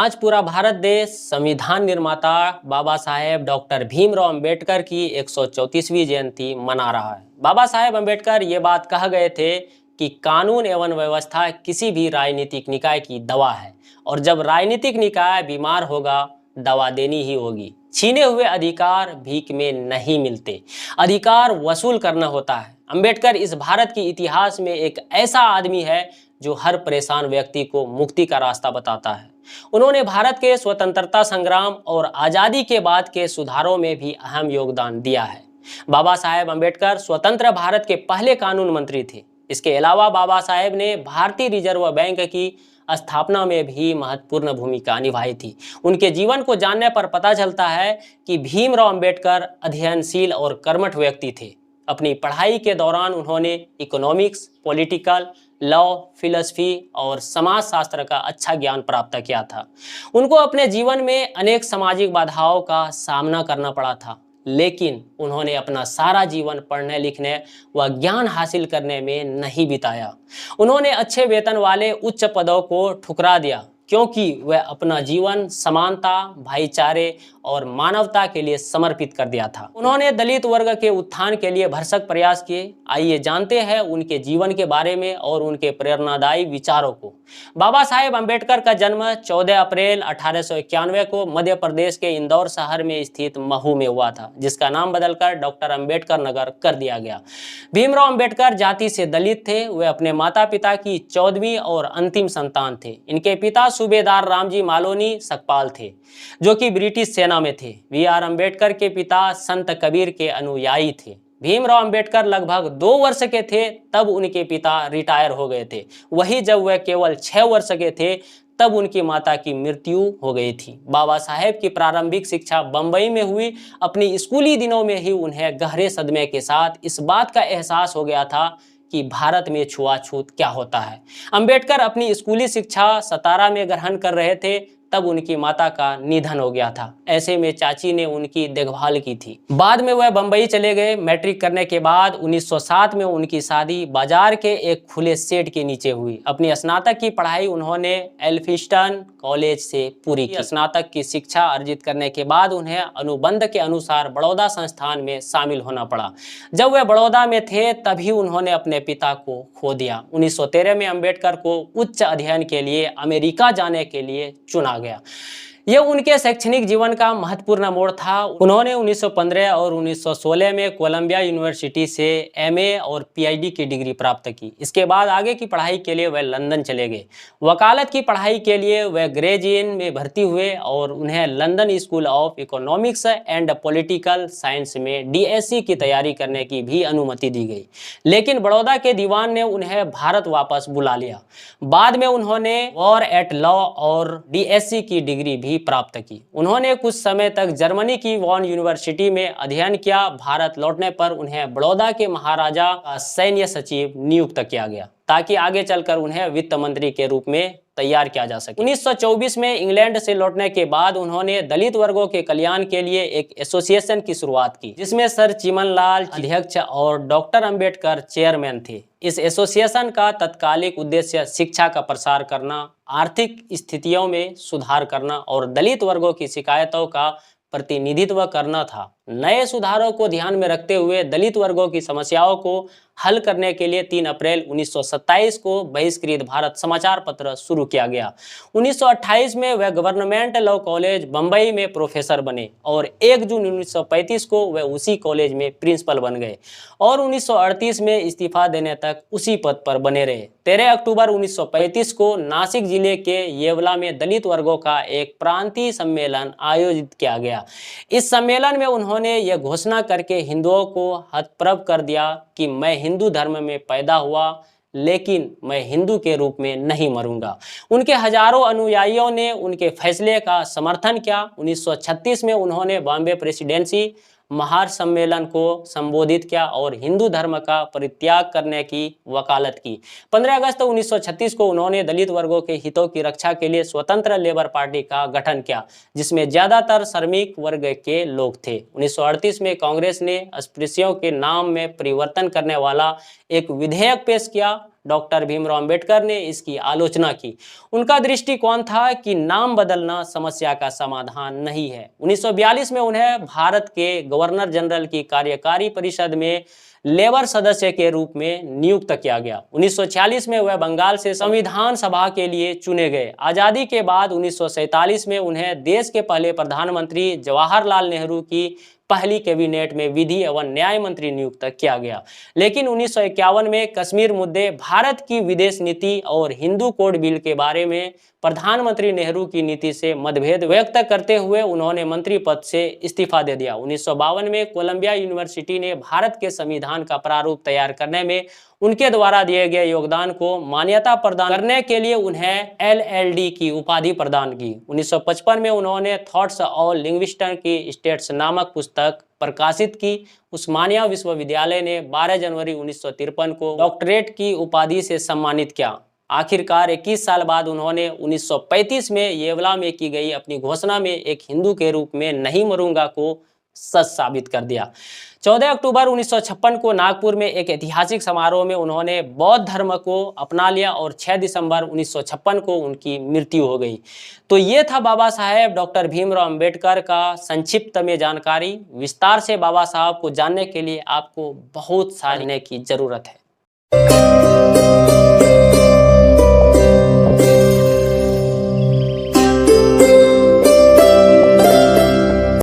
आज पूरा भारत देश संविधान निर्माता बाबा साहेब डॉक्टर भीमराव अंबेडकर की 134वीं जयंती मना रहा है। बाबा साहेब अंबेडकर ये बात कह गए थे कि कानून एवं व्यवस्था किसी भी राजनीतिक निकाय की दवा है और जब राजनीतिक निकाय बीमार होगा दवा देनी ही होगी। छीने हुए अधिकार भीख में नहीं मिलते, अधिकार वसूल करना होता है। अंबेडकर इस भारत के इतिहास में एक ऐसा आदमी है जो हर परेशान व्यक्ति को मुक्ति का रास्ता बताता है। उन्होंने भारत के स्वतंत्रता संग्राम और आज़ादी के बाद के सुधारों में भी अहम योगदान दिया है। बाबा साहेब अंबेडकर स्वतंत्र भारत के पहले कानून मंत्री थे। इसके अलावा बाबा साहेब ने भारतीय रिजर्व बैंक की स्थापना में भी महत्वपूर्ण भूमिका निभाई थी। उनके जीवन को जानने पर पता चलता है कि भीमराव अंबेडकर अध्ययनशील और कर्मठ व्यक्ति थे। अपनी पढ़ाई के दौरान उन्होंने इकोनॉमिक्स, पॉलिटिकल, लॉ, फिलॉसफी और समाज शास्त्र का अच्छा ज्ञान प्राप्त किया था। उनको अपने जीवन में अनेक सामाजिक बाधाओं का सामना करना पड़ा था, लेकिन उन्होंने अपना सारा जीवन पढ़ने लिखने व ज्ञान हासिल करने में नहीं बिताया। उन्होंने अच्छे वेतन वाले उच्च पदों को ठुकरा दिया क्योंकि वह अपना जीवन समानता, भाईचारे और मानवता के लिए समर्पित कर दिया था। उन्होंने दलित वर्ग के उत्थान के लिए भरसक प्रयास किए। आइए जानते हैं उनके जीवन के बारे में और उनके प्रेरणादायी विचारों को। बाबा साहेब अंबेडकर का जन्म 14 अप्रैल 1891 को मध्य प्रदेश के इंदौर शहर में स्थित महू में हुआ था, जिसका नाम बदलकर डॉक्टर अंबेडकर नगर कर दिया गया। भीमराव अंबेडकर जाति से दलित थे। वे अपने माता पिता की 14वीं और अंतिम संतान थे। इनके पिता सूबेदार रामजी मालोनी सकपाल थे, जो कि ब्रिटिश सेना में थे। बी.आर. अंबेडकर के पिता संत कबीर के अनुयायी थे। भीमराव अंबेडकर लगभग 2 वर्ष के थे तब उनके पिता रिटायर हो गए थे। वही जब वह केवल 6 वर्ष के थे तब उनकी माता की मृत्यु हो गई थी। बाबा साहेब की प्रारंभिक शिक्षा बंबई में हुई। अपनी स्कूली दिनों में ही उन्हें गहरे सदमे के साथ इस बात का एहसास हो गया था कि भारत में छुआछूत क्या होता है। अंबेडकर अपनी स्कूली शिक्षा सतारा में ग्रहण कर रहे थे तब उनकी माता का निधन हो गया था। ऐसे में चाची ने उनकी देखभाल की थी। बाद में वह बंबई चले गए। मैट्रिक करने के बाद 1907 में उनकी शादी बाजार के एक खुले शेड के नीचे हुई। अपनी स्नातक की पढ़ाई उन्होंने एल्फिंस्टन कॉलेज से पूरी की। स्नातक की शिक्षा अर्जित करने के बाद उन्हें अनुबंध के अनुसार बड़ौदा संस्थान में शामिल होना पड़ा। जब वह बड़ौदा में थे तभी उन्होंने अपने पिता को खो दिया। 1913 में अंबेडकर को उच्च अध्ययन के लिए अमेरिका जाने के लिए चुना गया। यह उनके शैक्षणिक जीवन का महत्वपूर्ण मोड़ था। उन्होंने 1915 और 1916 में कोलंबिया यूनिवर्सिटी से एमए और पीएचडी की डिग्री प्राप्त की। इसके बाद आगे की पढ़ाई के लिए वह लंदन चले गए। वकालत की पढ़ाई के लिए वह ग्रेज इन में भर्ती हुए और उन्हें London school of economics and political science में डीएससी की तैयारी करने की भी अनुमति दी गई, लेकिन बड़ौदा के दीवान ने उन्हें भारत वापस बुला लिया। बाद में उन्होंने वॉर एट लॉ और डीएससी की डिग्री भी प्राप्त की। उन्होंने कुछ समय तक जर्मनी की वॉन यूनिवर्सिटी में अध्ययन किया। भारत लौटने पर उन्हें बड़ौदा के महाराजा का सैन्य सचिव नियुक्त किया गया ताकि आगे चलकर उन्हें वित्त मंत्री के रूप में तैयार किया जा सके। 1924 में इंग्लैंड से लौटने के बाद उन्होंने दलित वर्गों के कल्याण के लिए एक एसोसिएशन की शुरुआत की, जिसमें सर चिमनलाल अध्यक्ष और डॉक्टर अंबेडकर चेयरमैन थे। इस एसोसिएशन का तत्कालिक उद्देश्य शिक्षा का प्रसार करना, आर्थिक स्थितियों में सुधार करना और दलित वर्गों की शिकायतों का प्रतिनिधित्व करना था। नए सुधारों को ध्यान में रखते हुए दलित वर्गों की समस्याओं को हल करने के लिए 3 अप्रैल 1927 को बहिष्कृत भारत समाचार पत्र शुरू किया गया। 1928 में वह गवर्नमेंट लॉ कॉलेज बंबई में प्रोफेसर बने और 1 जून 1935 को वह उसी कॉलेज में प्रिंसिपल बन गए और 1938 में इस्तीफा देने तक उसी पद पर बने रहे। 13 अक्टूबर 1935 को नासिक जिले के येवला में दलित वर्गों का एक प्रांतीय सम्मेलन आयोजित किया गया। इस सम्मेलन में उन्होंने यह घोषणा करके हिंदुओं को हतप्रभ कर दिया कि मैं हिंदू धर्म में पैदा हुआ, लेकिन मैं हिंदू के रूप में नहीं मरूंगा। उनके हजारों अनुयायियों ने उनके फैसले का समर्थन किया। 1936 में उन्होंने बॉम्बे प्रेसिडेंसी महासम्मेलन को संबोधित किया और हिंदू धर्म का परित्याग करने की वकालत की। 15 अगस्त 1936 को उन्होंने दलित वर्गों के हितों की रक्षा के लिए स्वतंत्र लेबर पार्टी का गठन किया, जिसमें ज्यादातर श्रमिक वर्ग के लोग थे। 1938 में कांग्रेस ने अस्पृश्यों के नाम में परिवर्तन करने वाला एक विधेयक पेश किया। डॉक्टर भीमराव अंबेडकर ने इसकी आलोचना की। उनका दृष्टिकोण था कि नाम बदलना समस्या का समाधान नहीं है। 1942 में उन्हें भारत के गवर्नर जनरल की कार्यकारी परिषद में लेबर सदस्य के रूप में नियुक्त किया गया। 1946 में वह बंगाल से संविधान सभा के लिए चुने गए। आज़ादी के बाद 1947 में उन्हें देश के पहले प्रधानमंत्री जवाहरलाल नेहरू की पहली कैबिनेट में विधि एवं न्याय मंत्री नियुक्त किया गया। लेकिन 1951 में कश्मीर मुद्दे, भारत की विदेश नीति और हिंदू कोड बिल के बारे में प्रधानमंत्री नेहरू की नीति से मतभेद व्यक्त करते हुए उन्होंने मंत्री पद से इस्तीफा दे दिया। 1952 में कोलंबिया यूनिवर्सिटी ने भारत के संविधान का प्रारूप तैयार करने में उनके द्वारा दिए गए योगदान को मान्यता प्रदान करने के लिए उन्हें LL.D की उपाधि प्रदान की। 1955 में उन्होंने थॉट्स ऑन लिंग्विस्टिक्स की स्टेट्स नामक पुस्तक प्रकाशित की। उस्मानिया विश्वविद्यालय ने 12 जनवरी 1953 को डॉक्टरेट की उपाधि से सम्मानित किया। आखिरकार 21 साल बाद उन्होंने 1935 में येवला में की गई अपनी घोषणा में एक हिंदू के रूप में नहीं मरूंगा को सच साबित कर दिया। 14 अक्टूबर 1956 को नागपुर में एक ऐतिहासिक समारोह में उन्होंने बौद्ध धर्म को अपना लिया और 6 दिसंबर 1956 को उनकी मृत्यु हो गई। तो ये था बाबा साहेब डॉक्टर भीमराव अंबेडकर का संक्षिप्त में जानकारी। विस्तार से बाबा साहब को जानने के लिए आपको बहुत सारी की जरूरत है।